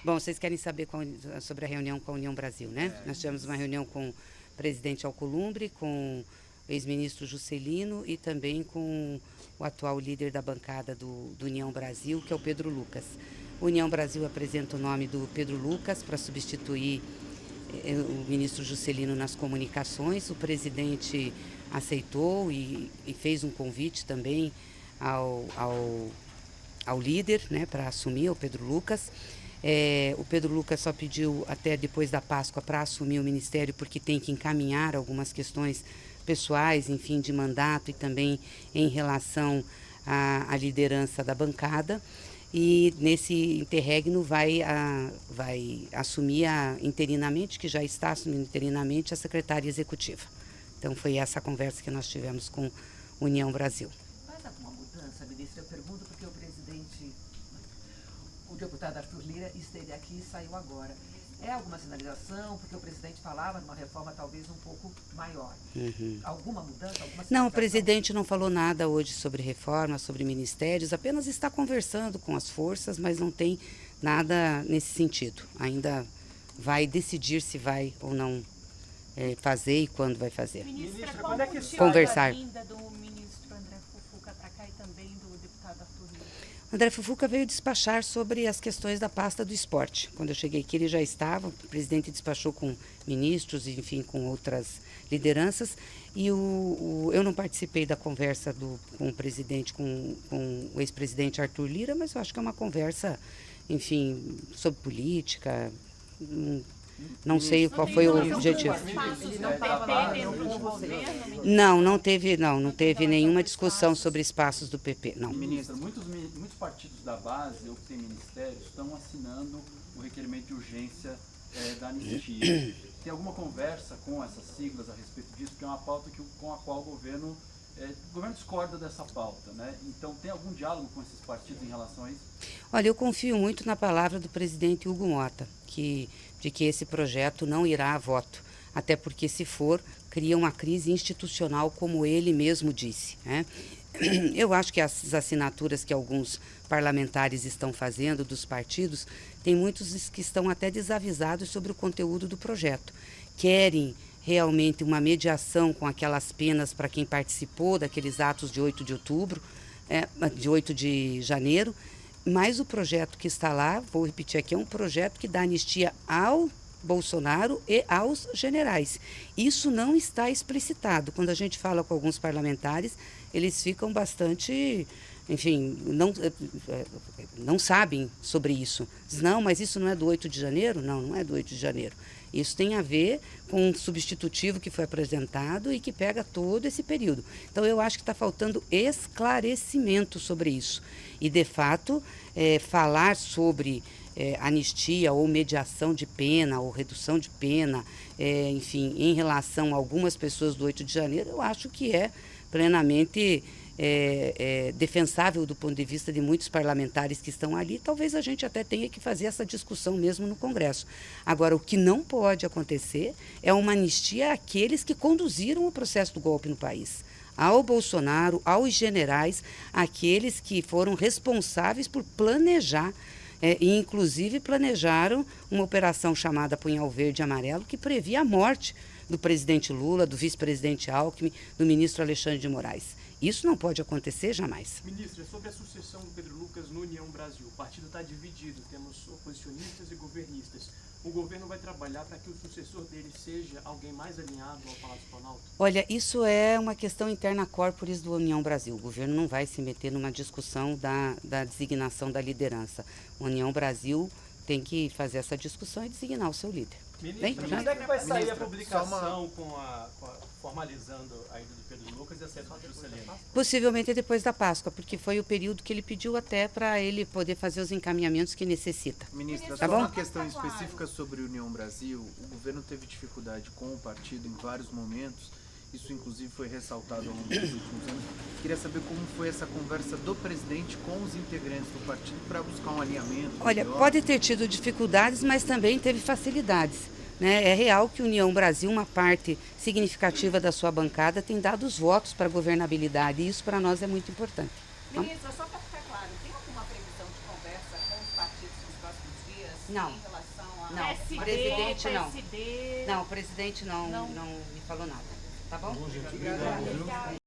Bom, vocês querem saber sobre a reunião com a União Brasil, né? Nós tivemos uma reunião com o presidente Alcolumbre, com o ex-ministro Juscelino e também com o atual líder da bancada do União Brasil, que é o Pedro Lucas. O União Brasil apresenta o nome do Pedro Lucas para substituir o ministro Juscelino nas comunicações. O presidente aceitou e fez um convite também ao líder, né, para assumir, o Pedro Lucas. O Pedro Lucas só pediu até depois da Páscoa para assumir o ministério, porque tem que encaminhar algumas questões pessoais, enfim, de mandato e também em relação à liderança da bancada. E nesse interregno vai assumir interinamente, que já está assumindo interinamente, a secretária executiva. Então foi essa a conversa que nós tivemos com União Brasil. Faz alguma mudança, ministra? Eu pergunto porque o deputado Arthur Lira esteve aqui e saiu agora. É alguma sinalização? Porque o presidente falava numa reforma talvez um pouco maior. Alguma mudança? Alguma não, o presidente não falou nada hoje sobre reforma, sobre ministérios, apenas está conversando com as forças, mas não tem nada nesse sentido. Ainda vai decidir se vai ou não fazer e quando vai fazer. Ministra, quando é que conversar. A vinda do ministro André Fufuca para cá e também do deputado Arthur Lira? André Fufuca veio despachar sobre as questões da pasta do esporte. Quando eu cheguei aqui, ele já estava, o presidente despachou com ministros, enfim, com outras lideranças. E eu não participei da conversa com o presidente, com o ex-presidente Arthur Lira, mas eu acho que é uma conversa, enfim, sobre política. Não sei qual foi o objetivo. Não teve nenhuma discussão sobre espaços do PP, não. Ministra, muitos partidos da base ou que têm ministérios estão assinando o requerimento de urgência da anistia. Tem alguma conversa com essas siglas a respeito disso? Porque é uma pauta com a qual o governo discorda dessa pauta, né? Então, tem algum diálogo com esses partidos em relação a isso? Olha, eu confio muito na palavra do presidente Hugo Mota, de que esse projeto não irá a voto, até porque, se for, cria uma crise institucional, como ele mesmo disse, né? Eu acho que as assinaturas que alguns parlamentares estão fazendo dos partidos, tem muitos que estão até desavisados sobre o conteúdo do projeto. Querem realmente uma mediação com aquelas penas para quem participou daqueles atos de 8 de outubro, de 8 de janeiro, mas o projeto que está lá, vou repetir aqui, é um projeto que dá anistia ao Bolsonaro e aos generais. Isso não está explicitado. Quando a gente fala com alguns parlamentares, eles ficam bastante, enfim, não sabem sobre isso. Diz, não, mas isso não é do 8 de janeiro? Não, não é do 8 de janeiro. Isso tem a ver com um substitutivo que foi apresentado e que pega todo esse período. Então, eu acho que está faltando esclarecimento sobre isso. E, de fato, falar sobre anistia ou mediação de pena ou redução de pena, enfim, em relação a algumas pessoas do 8 de janeiro, eu acho que é plenamente defensável do ponto de vista de muitos parlamentares que estão ali. Talvez a gente até tenha que fazer essa discussão mesmo no Congresso. Agora, o que não pode acontecer é uma anistia àqueles que conduziram o processo do golpe no país. Ao Bolsonaro, aos generais, aqueles que foram responsáveis por planejar, e inclusive planejaram uma operação chamada Punhal Verde e Amarelo, que previa a morte do presidente Lula, do vice-presidente Alckmin, do ministro Alexandre de Moraes. Isso não pode acontecer jamais. Ministra, sobre a sucessão do Pedro Lucas no União Brasil, o partido está dividido, temos oposicionistas e governistas. O governo vai trabalhar para que o sucessor dele seja alguém mais alinhado ao Palácio Planalto? Olha, isso é uma questão interna corporis do União Brasil. O governo não vai se meter numa discussão da designação da liderança. O União Brasil tem que fazer essa discussão e designar o seu líder. Ministra, quando é que vai sair a publicação formalizando a ida do Pedro Lucas e a saída do Juscelino? Possivelmente depois da Páscoa, porque foi o período que ele pediu até para ele poder fazer os encaminhamentos que necessita. Ministra, tá só bom? uma questão específica sobre a União Brasil. O governo teve dificuldade com o partido em vários momentos. Isso, inclusive, foi ressaltado ao longo dos últimos anos. Queria saber como foi essa conversa do presidente com os integrantes do partido para buscar um alinhamento. Olha, pode ter tido dificuldades, mas também teve facilidades, né? É real que a União Brasil, uma parte significativa da sua bancada, tem dado os votos para a governabilidade, e isso para nós é muito importante. Ministra, só para ficar claro, tem alguma previsão de conversa com os partidos nos próximos dias Não. em relação a Não, PSD, presidente não. PSD? Não, o presidente não me falou nada. Tá bom? Bom, gente, obrigado.